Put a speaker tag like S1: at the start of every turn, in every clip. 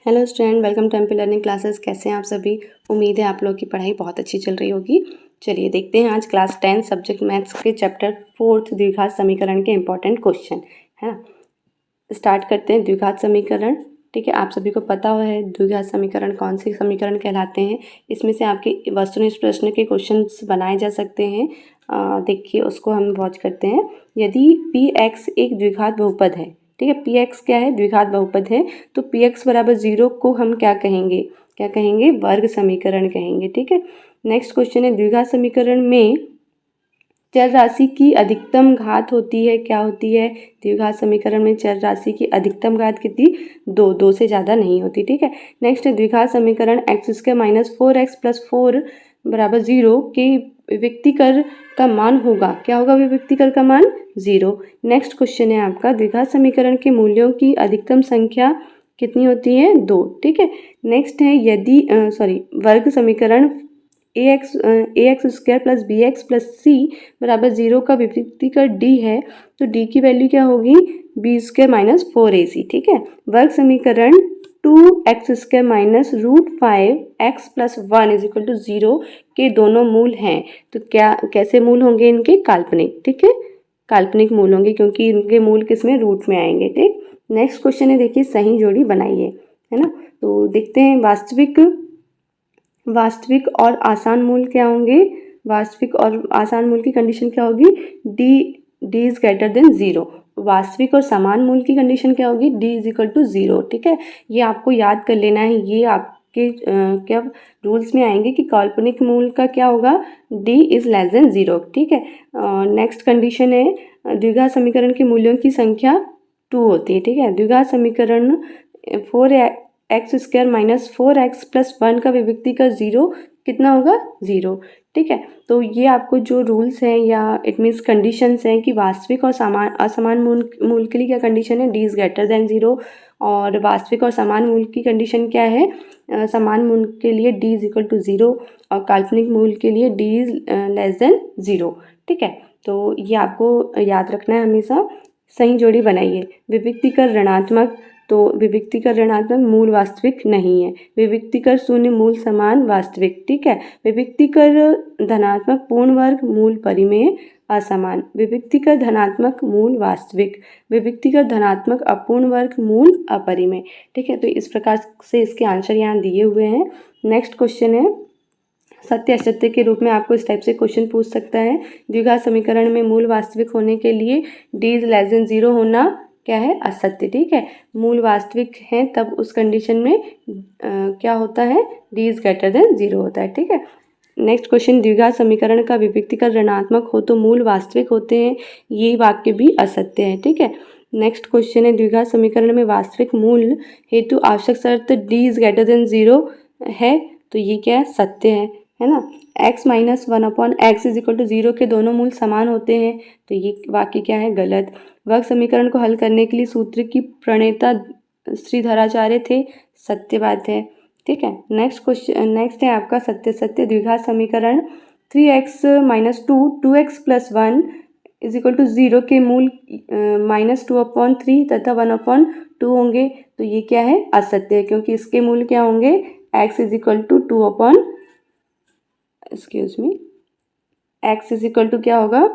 S1: Hello student, welcome to MP learning classes. कैसे हैं आप सभी? उम्मीद है आप लोगों की पढ़ाई बहुत अच्छी चल रही होगी। चलिए देखते हैं आज क्लास 10 सब्जेक्ट मैथ्स के चैप्टर 4 द्विघात समीकरण के इंपॉर्टेंट क्वेश्चन है ना। स्टार्ट करते हैं द्विघात समीकरण। ठीक है, आप सभी को पता हुआ है द्विघात समीकरण कौन से समीकरण कहलाते हैं। इसमें से आपके वस्तुनिष्ठ प्रश्न के क्वेश्चन बनाए जा सकते हैं। देखिए उसको हम वॉच करते हैं। यदि पी एक्स एक द्विघात बहुपद है, ठीक है, पी एक्स क्या है? द्विघात बहुपद है। तो पी एक्स बराबर 0 को हम क्या कहेंगे? वर्ग समीकरण कहेंगे। ठीक है, नेक्स्ट क्वेश्चन है द्विघात समीकरण में चर राशि की अधिकतम घात होती है, क्या होती है? द्विघात समीकरण में चर राशि की अधिकतम घात कितनी? 2 से ज़्यादा नहीं होती। ठीक है, नेक्स्ट है द्विघात समीकरण x² - 4x + 4 बराबर 0 के विविक्तिकर का मान होगा, क्या होगा विविक्तिकर का मान? 0। नेक्स्ट क्वेश्चन है आपका द्विघात समीकरण के मूल्यों की अधिकतम संख्या कितनी होती है? 2। ठीक है, नेक्स्ट है यदि वर्ग समीकरण ax² + bx + c बराबर 0 का विविक्तिकर d है, तो d की वैल्यू क्या होगी? b² - 4ac। ठीक है, वर्ग समीकरण 2x² - √5x + 1 = 0 के दोनों मूल हैं, तो कैसे मूल होंगे इनके? काल्पनिक। ठीक है, काल्पनिक मूल होंगे क्योंकि इनके मूल किसमें? रूट में आएंगे। ठीक, नेक्स्ट क्वेश्चन है, देखिए सही जोड़ी बनाइए, है ना। तो देखते हैं वास्तविक और आसान मूल क्या होंगे? वास्तविक और आसान मूल की कंडीशन क्या होगी? d is greater than 0। वास्तविक और समान मूल की कंडीशन क्या होगी? d = 0। ठीक है, ये आपको याद कर लेना है। ये आपके क्या रूल्स में आएंगे कि काल्पनिक मूल का क्या होगा? d is less than 0। ठीक है, नेक्स्ट कंडीशन है द्विघात समीकरण के मूल्यों की संख्या 2 होती है। ठीक है, द्विघात समीकरण 4x² - 4x + 1 का विविक्तिकर 0 कितना होगा? 0। ठीक है, तो ये आपको जो रूल्स हैं या इट मीन्स कंडीशंस हैं कि वास्तविक और असमान मूल के लिए क्या कंडीशन है? d is greater than 0। और वास्तविक और समान मूल की कंडीशन क्या है? समान मूल के लिए d = 0 और काल्पनिक मूल के लिए d इज लेस देन 0। ठीक है, तो ये आपको याद रखना है हमेशा। सही जोड़ी बनाइए। विविक्तिकर ऋणात्मक, तो विविक्तिकर ऋणात्मक मूल वास्तविक नहीं है। विविक्तिकर शून्य मूल समान वास्तविक। ठीक है, विविक्तिकर धनात्मक पूर्ण वर्ग मूल परिमेय असमान। विविक्तिकर धनात्मक मूल वास्तविक। विविक्तिकर धनात्मक अपूर्ण वर्ग मूल अपरिमेय। ठीक है, तो इस प्रकार से इसके आंसर यहाँ दिए हुए हैं। नेक्स्ट क्वेश्चन है सत्य असत्य के रूप में आपको इस टाइप से क्वेश्चन पूछ सकता है। द्विघात समीकरण में मूल वास्तविक होने के लिए d इज लेस देन 0 होना क्या है? असत्य। ठीक है, मूल वास्तविक हैं तब उस कंडीशन में क्या होता है? d इज ग्रेटर देन 0 होता है। ठीक है, नेक्स्ट क्वेश्चन द्विघात समीकरण का विविक्तिकर ऋणात्मक हो तो मूल वास्तविक होते हैं, ये वाक्य भी असत्य है। ठीक है, नेक्स्ट क्वेश्चन है द्विघात समीकरण में वास्तविक मूल हेतु आवश्यक शर्त d इज ग्रेटर देन 0 है, तो ये क्या है? सत्य है ना। x - 1/x = 0 के दोनों मूल समान होते हैं, तो ये वाक्य क्या है? गलत। वर्ग समीकरण को हल करने के लिए सूत्र की प्रणेता श्रीधराचार्य थे, सत्य बात है। ठीक है, नेक्स्ट है आपका सत्य सत्य द्विघात समीकरण 3x - 2x + 1 = 0 के मूल -2/3 तथा 1/2 होंगे, तो ये क्या है? असत्य है क्योंकि इसके मूल क्या होंगे? x = 2 क्या होगा?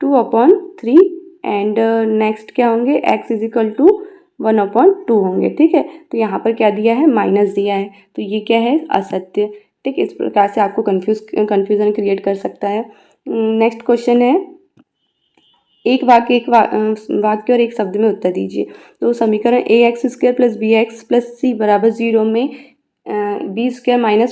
S1: 2/3 एंड नेक्स्ट क्या होंगे? x = 1/2 होंगे। ठीक है, तो यहाँ पर क्या दिया है? माइनस दिया है, तो ये क्या है? असत्य। ठीक, इस प्रकार से आपको कन्फ्यूजन क्रिएट कर सकता है। नेक्स्ट क्वेश्चन है एक वाक्य और एक शब्द में उत्तर दीजिए। तो समीकरण ax² + bx + c बराबर 0 में b² -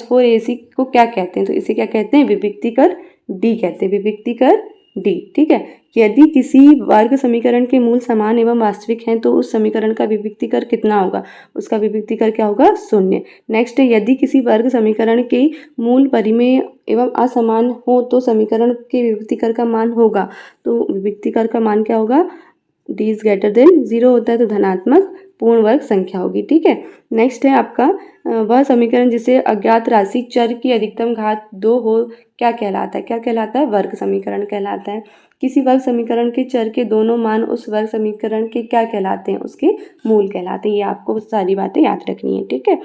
S1: 4ac को क्या कहते हैं? तो इसे क्या कहते हैं? विविक्तिकर d कहते हैं, विविक्तिकर d। ठीक है, यदि किसी वर्ग समीकरण के मूल समान एवं वास्तविक हैं तो उस समीकरण का विविक्तिकर कितना होगा? उसका विविक्तिकर क्या होगा? 0। नेक्स्ट है यदि किसी वर्ग समीकरण के मूल परिमेय एवं असमान हो तो समीकरण के विविक्तिकर का मान होगा, तो विविक्तिकर का मान क्या होगा? d इज ग्रेटर देन 0 होता है, तो धनात्मक पूर्ण वर्ग संख्या होगी। ठीक है, नेक्स्ट है आपका वह समीकरण जिसे अज्ञात राशि चर की अधिकतम घात 2 हो क्या कहलाता है? क्या कहलाता है? वर्ग समीकरण कहलाता है। किसी वर्ग समीकरण के चर के दोनों मान उस वर्ग समीकरण के क्या कहलाते हैं, उसके मूल कहलाते हैं। ये आपको सारी बातें याद रखनी है, ठीक है।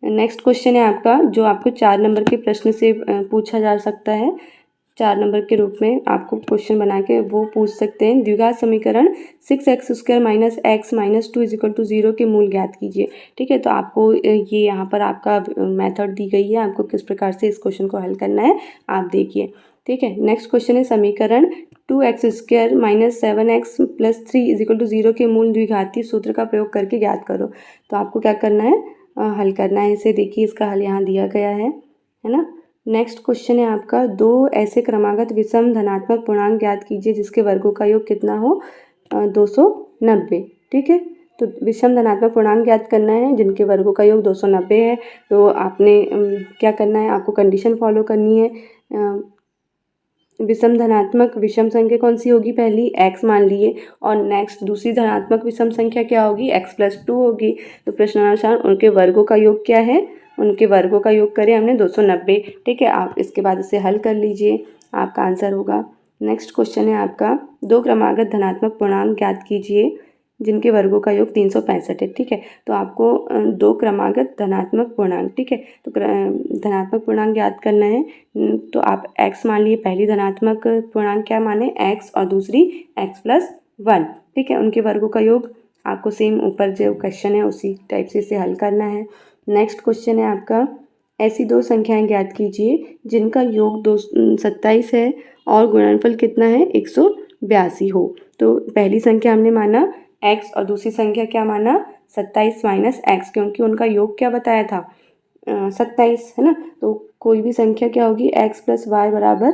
S1: नेक्स्ट क्वेश्चन है आपका, जो आपको 4 नंबर के प्रश्न से पूछा जा सकता है। 4 नंबर के रूप में आपको क्वेश्चन बना के वो पूछ सकते हैं। द्विघात समीकरण 6x² minus x minus 2 equal to 0 के मूल ज्ञात कीजिए, ठीक है। तो आपको ये यहाँ पर आपका मेथड दी गई है, आपको किस प्रकार से इस क्वेश्चन को हल करना है आप देखिए, ठीक है। नेक्स्ट क्वेश्चन है समीकरण 2x² minus 7x plus 3 is equal to 0 के मूल द्विघातीय सूत्र का प्रयोग करके ज्ञात करो। तो आपको क्या करना है, हल करना है इसे। देखिए इसका हल यहाँ दिया गया है ना। नेक्स्ट क्वेश्चन है आपका, दो ऐसे क्रमागत विषम धनात्मक पूर्णांक ज्ञात कीजिए जिसके वर्गों का योग कितना हो, 290, ठीक है। तो विषम धनात्मक पूर्णांक ज्ञात करना है जिनके वर्गों का योग 290 है। तो आपने क्या करना है, आपको कंडीशन फॉलो करनी है। विषम धनात्मक विषम संख्या कौन सी होगी, पहली x मान लिए, और नेक्स्ट दूसरी धनात्मक विषम संख्या क्या होगी, x+2 होगी। तो प्रश्नानुसार उनके वर्गों का योग क्या है, उनके वर्गों का योग करें हमने 290, ठीक है। आप इसके बाद इसे हल कर लीजिए, आपका आंसर होगा। नेक्स्ट क्वेश्चन है आपका, दो क्रमागत धनात्मक पूर्णांक ज्ञात कीजिए जिनके वर्गों का योग 365 है, ठीक है। तो आपको दो क्रमागत धनात्मक पूर्णांक, ठीक है, तो धनात्मक पूर्णांक ज्ञात करना है। तो आप x मान लिए, पहली धनात्मक पूर्णांक क्या माने, x, और दूसरी x+1, ठीक है। उनके वर्गों का योग आपको सेम ऊपर जो क्वेश्चन है उसी टाइप से इसे हल करना है। नेक्स्ट क्वेश्चन है आपका, ऐसी दो संख्याएं ज्ञात कीजिए जिनका योग 27 है और गुणनफल कितना है, 182 हो। तो पहली संख्या हमने माना x और दूसरी संख्या क्या माना, 27 माइनस x, क्योंकि उनका योग क्या बताया था, 27 है ना। तो कोई भी संख्या क्या होगी, x प्लस वाई बराबर,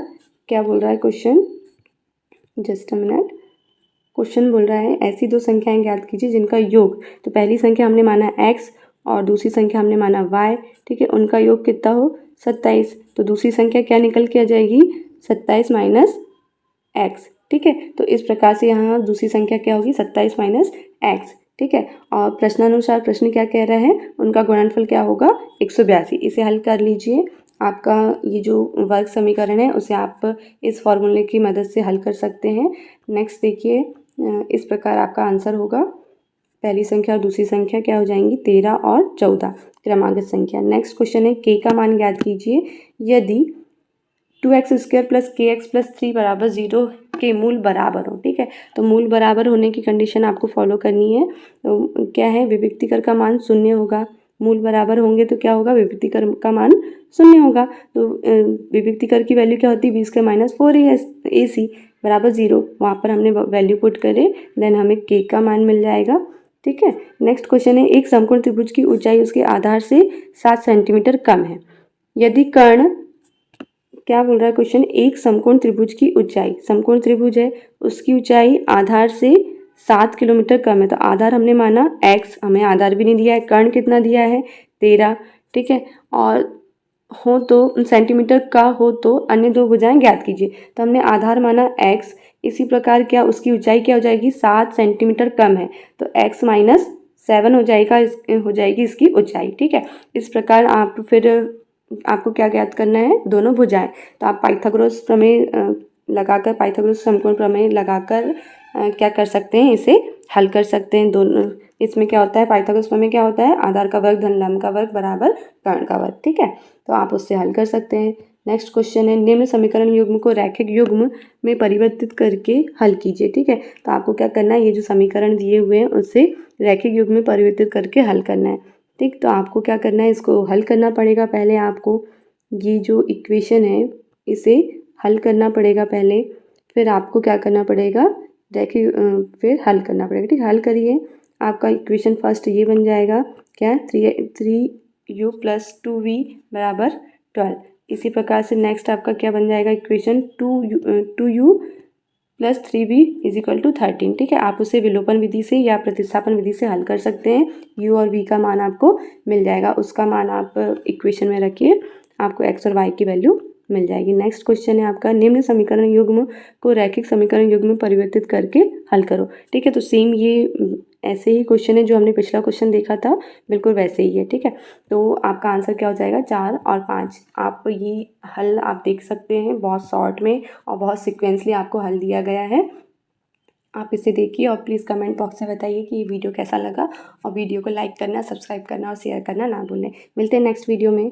S1: क्या बोल रहा है question, just a minute, question बोल रहा है ऐसी दो संख्याएं ज्ञात कीजिए जिनका योग, तो पहली संख्या हमने माना x और दूसरी संख्या हमने माना y, ठीक है, उनका योग कितना हो, 27। तो दूसरी संख्या क्या निकल के आ जाएगी, 27 माइनस x, ठीक है। तो इस प्रकार से यहाँ दूसरी संख्या क्या होगी, 27 माइनस x, ठीक है। और प्रश्नानुसार प्रश्न क्या कह रहा है, उनका गुणनफल क्या होगा, 182। इसे हल कर लीजिए। आपका ये जो वर्ग समीकरण है उसे आप इस फॉर्मूले की मदद से हल कर सकते हैं। नेक्स्ट देखिए, इस प्रकार आपका आंसर होगा, पहली संख्या और दूसरी संख्या क्या हो जाएंगी, 13 और 14 क्रमागत संख्या। नेक्स्ट क्वेश्चन है, k का मान ज्ञात कीजिए यदि 2x² प्लस kx प्लस 3 बराबर 0 के मूल बराबर हो, ठीक है। तो मूल बराबर होने की कंडीशन आपको फॉलो करनी है। तो क्या है, विभक्तिकर का मान 0 होगा, मूल बराबर होंगे तो क्या होगा, विभक्तिकर का मान 0 होगा। तो विभक्तिकर की वैल्यू क्या होती है, 20 माइनस 4 AC बराबर 0, वहाँ पर हमने वैल्यू पुट करे, देन हमें k का मान मिल जाएगा, ठीक है। नेक्स्ट क्वेश्चन है, एक समकोण त्रिभुज की ऊंचाई उसके आधार से 7 सेंटीमीटर कम है। यदि कर्ण, क्या बोल रहा है क्वेश्चन, एक समकोण त्रिभुज की ऊंचाई, समकोण त्रिभुज है उसकी ऊंचाई आधार से 7 किलोमीटर कम है। तो आधार हमने माना x, हमें आधार भी नहीं दिया है, कर्ण कितना दिया है, 13, ठीक है। और हो तो सेंटीमीटर का हो तो अन्य दो भुजाएं ज्ञात कीजिए। तो हमने आधार माना x, इसी प्रकार क्या उसकी ऊंचाई क्या हो जाएगी, 7 सेंटीमीटर कम है, तो x माइनस 7 हो जाएगा, हो जाएगी इसकी ऊंचाई, ठीक है। इस प्रकार आप फिर आपको क्या ज्ञात करना है, दोनों भुजाएं। तो आप पाइथागोरस प्रमेय लगाकर, पाइथागोरस समकोण प्रमेय लगाकर क्या कर सकते हैं, इसे हल कर सकते हैं। दोनों इसमें क्या होता है, पाइथागोरस प्रमेय क्या होता है, आधार का वर्ग धन लंब का वर्ग बराबर कर्ण का वर्ग, ठीक है। तो आप उससे हल कर सकते हैं। नेक्स्ट क्वेश्चन है, निम्न समीकरण युग्म को रैखिक युग्म में परिवर्तित करके हल कीजिए, ठीक है। तो आपको क्या करना है, ये जो समीकरण दिए हुए हैं उससे रैखिक युग्म में परिवर्तित करके हल करना है, ठीक। तो आपको क्या करना है, इसको हल करना पड़ेगा। पहले आपको ये जो इक्वेशन है इसे हल करना पड़ेगा पहले, फिर आपको क्या करना पड़ेगा, रैखिक फिर हल करना पड़ेगा, ठीक। हल करिए, आपका इक्वेशन फर्स्ट ये बन जाएगा, क्या, 3u प्लस 2v बराबर 12। इसी प्रकार से नेक्स्ट आपका क्या बन जाएगा equation, 2u plus 3v is equal to 13, ठीक है। आप उसे विलोपन विधि से या प्रतिस्थापन विधि से हल कर सकते हैं। u और v का मान आपको मिल जाएगा, उसका मान आप इक्वेशन में रखिए, आपको x और y की वैल्यू मिल जाएगी। नेक्स्ट क्वेश्चन है आपका, निम्न समीकरण युग्म को रैखिक समीकरण युग्म में परिवर्तित करके हल करो, ठीक है। तो सेम ये ऐसे ही क्वेश्चन है जो हमने पिछला क्वेश्चन देखा था, बिल्कुल वैसे ही है, ठीक है। तो आपका आंसर क्या हो जाएगा, 4 और 5। आप ये हल आप देख सकते हैं बहुत शॉर्ट में और बहुत सिक्वेंसली आपको हल दिया गया है। आप इसे देखिए और प्लीज़ कमेंट बॉक्स में बताइए कि ये वीडियो कैसा लगा, और वीडियो को लाइक करना, सब्सक्राइब करना और शेयर करना ना भूलें। मिलते हैं नेक्स्ट वीडियो में।